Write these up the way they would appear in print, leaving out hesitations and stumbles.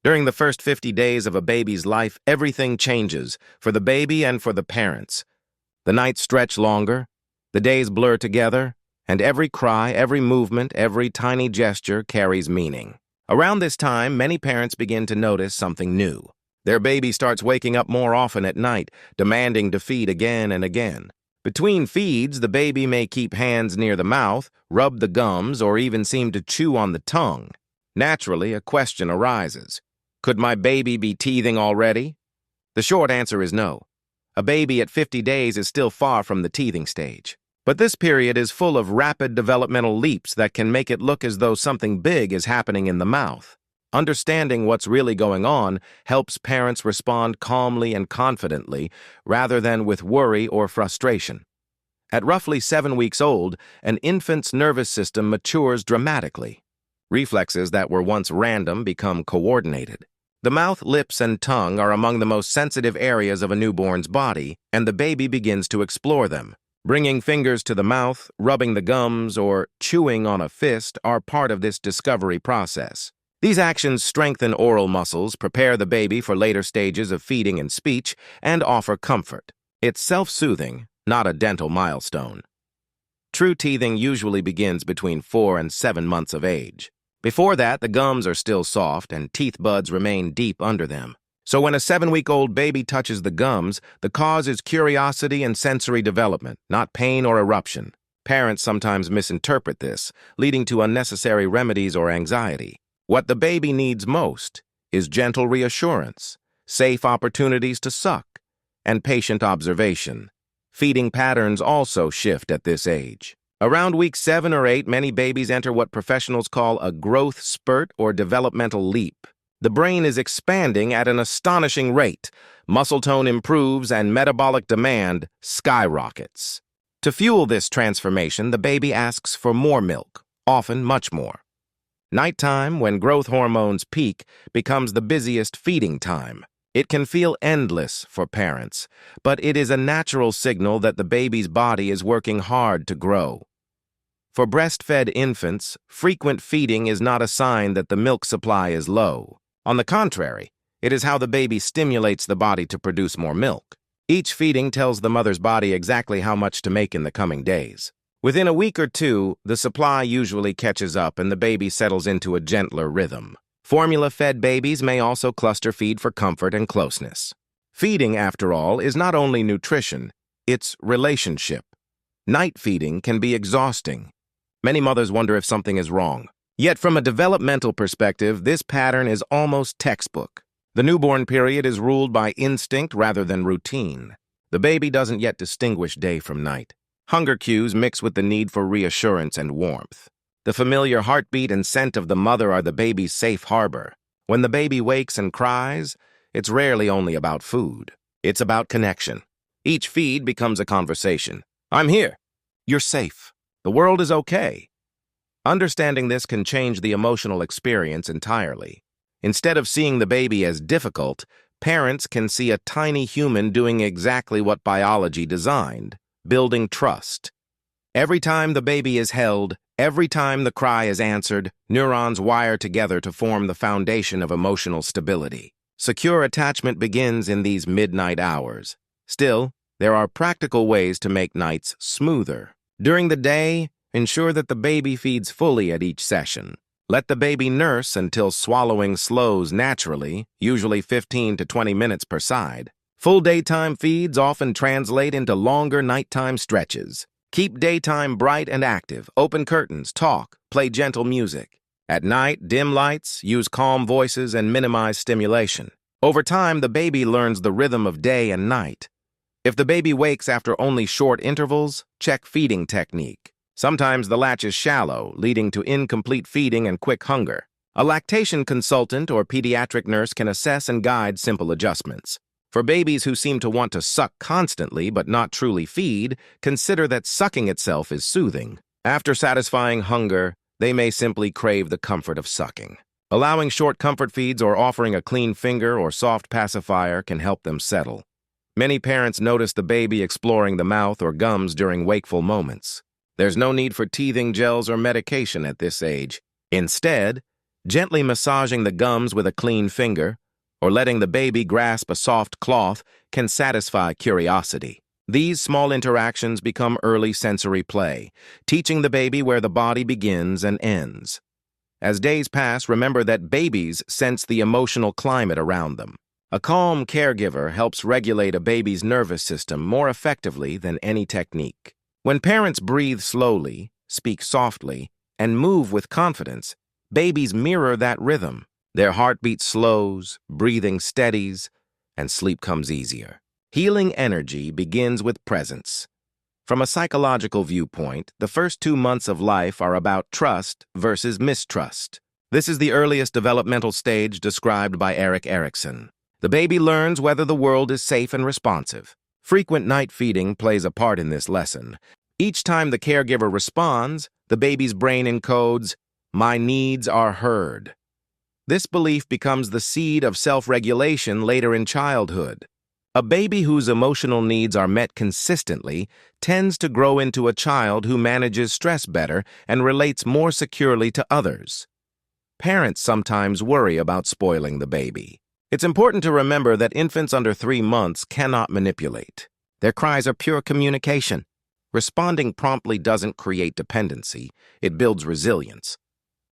During the first 50 days of a baby's life, everything changes, for the baby and for the parents. The nights stretch longer, the days blur together, and every cry, every movement, every tiny gesture carries meaning. Around this time, many parents begin to notice something new. Their baby starts waking up more often at night, demanding to feed again and again. Between feeds, the baby may keep hands near the mouth, rub the gums, or even seem to chew on the tongue. Naturally, a question arises. Could my baby be teething already? The short answer is no. A baby at 50 days is still far from the teething stage. But this period is full of rapid developmental leaps that can make it look as though something big is happening in the mouth. Understanding what's really going on helps parents respond calmly and confidently rather than with worry or frustration. At roughly 7 weeks old, an infant's nervous system matures dramatically. Reflexes that were once random become coordinated. The mouth, lips, and tongue are among the most sensitive areas of a newborn's body, and the baby begins to explore them. Bringing fingers to the mouth, rubbing the gums, or chewing on a fist are part of this discovery process. These actions strengthen oral muscles, prepare the baby for later stages of feeding and speech, and offer comfort. It's self-soothing, not a dental milestone. True teething usually begins between 4 and 7 months of age. Before that, the gums are still soft and teeth buds remain deep under them. So when a 7-week-old baby touches the gums, the cause is curiosity and sensory development, not pain or eruption. Parents sometimes misinterpret this, leading to unnecessary remedies or anxiety. What the baby needs most is gentle reassurance, safe opportunities to suck, and patient observation. Feeding patterns also shift at this age. Around week 7 or 8, many babies enter what professionals call a growth spurt or developmental leap. The brain is expanding at an astonishing rate. Muscle tone improves and metabolic demand skyrockets. To fuel this transformation, the baby asks for more milk, often much more. Nighttime, when growth hormones peak, becomes the busiest feeding time. It can feel endless for parents, but it is a natural signal that the baby's body is working hard to grow. For breastfed infants, frequent feeding is not a sign that the milk supply is low. On the contrary, it is how the baby stimulates the body to produce more milk. Each feeding tells the mother's body exactly how much to make in the coming days. Within a week or two, the supply usually catches up and the baby settles into a gentler rhythm. Formula-fed babies may also cluster feed for comfort and closeness. Feeding, after all, is not only nutrition, it's relationship. Night feeding can be exhausting. Many mothers wonder if something is wrong. Yet from a developmental perspective, this pattern is almost textbook. The newborn period is ruled by instinct rather than routine. The baby doesn't yet distinguish day from night. Hunger cues mix with the need for reassurance and warmth. The familiar heartbeat and scent of the mother are the baby's safe harbor. When the baby wakes and cries, it's rarely only about food. It's about connection. Each feed becomes a conversation. I'm here. You're safe. The world is okay. Understanding this can change the emotional experience entirely. Instead of seeing the baby as difficult, parents can see a tiny human doing exactly what biology designed, building trust. Every time the baby is held, every time the cry is answered, neurons wire together to form the foundation of emotional stability. Secure attachment begins in these midnight hours. Still, there are practical ways to make nights smoother. During the day, ensure that the baby feeds fully at each session. Let the baby nurse until swallowing slows naturally, usually 15 to 20 minutes per side. Full daytime feeds often translate into longer nighttime stretches. Keep daytime bright and active, open curtains, talk, play gentle music. At night, dim lights, use calm voices, and minimize stimulation. Over time, the baby learns the rhythm of day and night. If the baby wakes after only short intervals, check feeding technique. Sometimes the latch is shallow, leading to incomplete feeding and quick hunger. A lactation consultant or pediatric nurse can assess and guide simple adjustments. For babies who seem to want to suck constantly but not truly feed, consider that sucking itself is soothing. After satisfying hunger, they may simply crave the comfort of sucking. Allowing short comfort feeds or offering a clean finger or soft pacifier can help them settle. Many parents notice the baby exploring the mouth or gums during wakeful moments. There's no need for teething gels or medication at this age. Instead, Gently massaging the gums with a clean finger, or letting the baby grasp a soft cloth can satisfy curiosity. These small interactions become early sensory play, teaching the baby where the body begins and ends. As days pass, remember that babies sense the emotional climate around them. A calm caregiver helps regulate a baby's nervous system more effectively than any technique. When parents breathe slowly, speak softly, and move with confidence, babies mirror that rhythm. Their heartbeat slows, breathing steadies, and sleep comes easier. Healing energy begins with presence. From a psychological viewpoint, the first 2 months of life are about trust versus mistrust. This is the earliest developmental stage described by Erik Erikson. The baby learns whether the world is safe and responsive. Frequent night feeding plays a part in this lesson. Each time the caregiver responds, the baby's brain encodes, "My needs are heard." This belief becomes the seed of self-regulation later in childhood. A baby whose emotional needs are met consistently tends to grow into a child who manages stress better and relates more securely to others. Parents sometimes worry about spoiling the baby. It's important to remember that infants under 3 months cannot manipulate. Their cries are pure communication. Responding promptly doesn't create dependency, it builds resilience.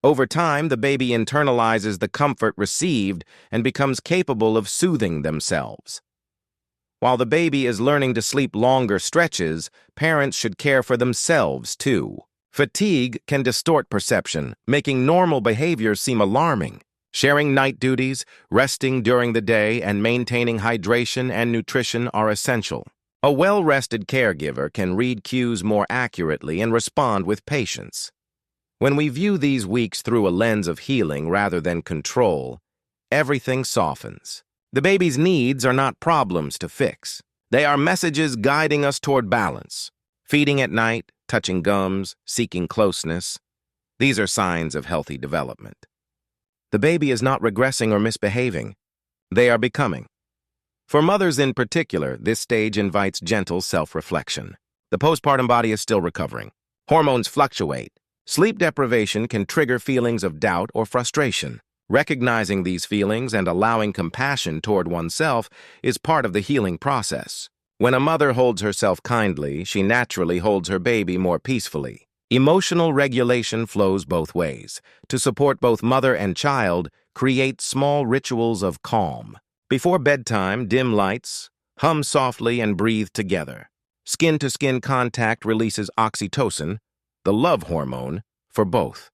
Over time, the baby internalizes the comfort received and becomes capable of soothing themselves. While the baby is learning to sleep longer stretches, parents should care for themselves too. Fatigue can distort perception, making normal behaviors seem alarming. Sharing night duties, resting during the day, and maintaining hydration and nutrition are essential. A well-rested caregiver can read cues more accurately and respond with patience. When we view these weeks through a lens of healing rather than control, everything softens. The baby's needs are not problems to fix. They are messages guiding us toward balance. Feeding at night, touching gums, seeking closeness. These are signs of healthy development. The baby is not regressing or misbehaving. They are becoming. For mothers in particular, this stage invites gentle self-reflection. The postpartum body is still recovering. Hormones fluctuate. Sleep deprivation can trigger feelings of doubt or frustration. Recognizing these feelings and allowing compassion toward oneself is part of the healing process. When a mother holds herself kindly, she naturally holds her baby more peacefully. Emotional regulation flows both ways. To support both mother and child, create small rituals of calm. Before bedtime, dim lights, hum softly and breathe together. Skin-to-skin contact releases oxytocin, the love hormone, for both.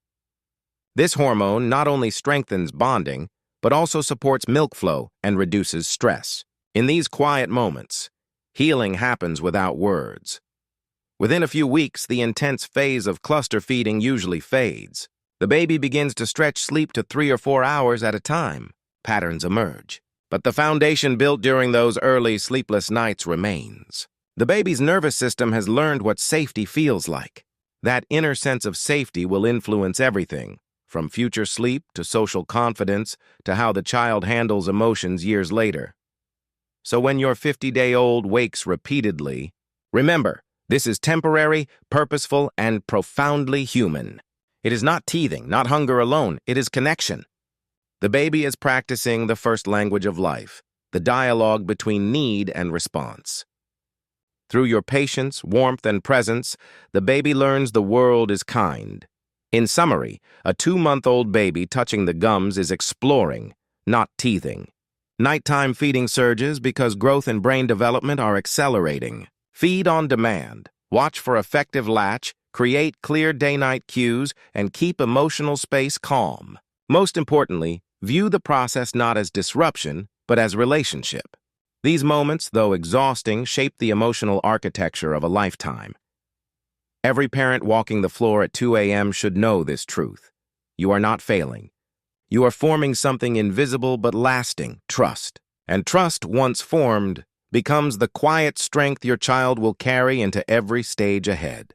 This hormone not only strengthens bonding, but also supports milk flow and reduces stress. In these quiet moments, healing happens without words. Within a few weeks, the intense phase of cluster feeding usually fades. The baby begins to stretch sleep to 3 or 4 hours at a time. Patterns emerge. But the foundation built during those early sleepless nights remains. The baby's nervous system has learned what safety feels like. That inner sense of safety will influence everything, from future sleep to social confidence to how the child handles emotions years later. So when your 50-day-old wakes repeatedly, remember, this is temporary, purposeful, and profoundly human. It is not teething, not hunger alone, it is connection. The baby is practicing the first language of life, the dialogue between need and response. Through your patience, warmth, and presence, the baby learns the world is kind. In summary, a 2-month-old baby touching the gums is exploring, not teething. Nighttime feeding surges because growth and brain development are accelerating. Feed on demand, watch for effective latch, create clear day-night cues, and keep emotional space calm. Most importantly, view the process not as disruption, but as relationship. These moments, though exhausting, shape the emotional architecture of a lifetime. Every parent walking the floor at 2 a.m. should know this truth. You are not failing. You are forming something invisible but lasting, trust. And trust, once formed, becomes the quiet strength your child will carry into every stage ahead.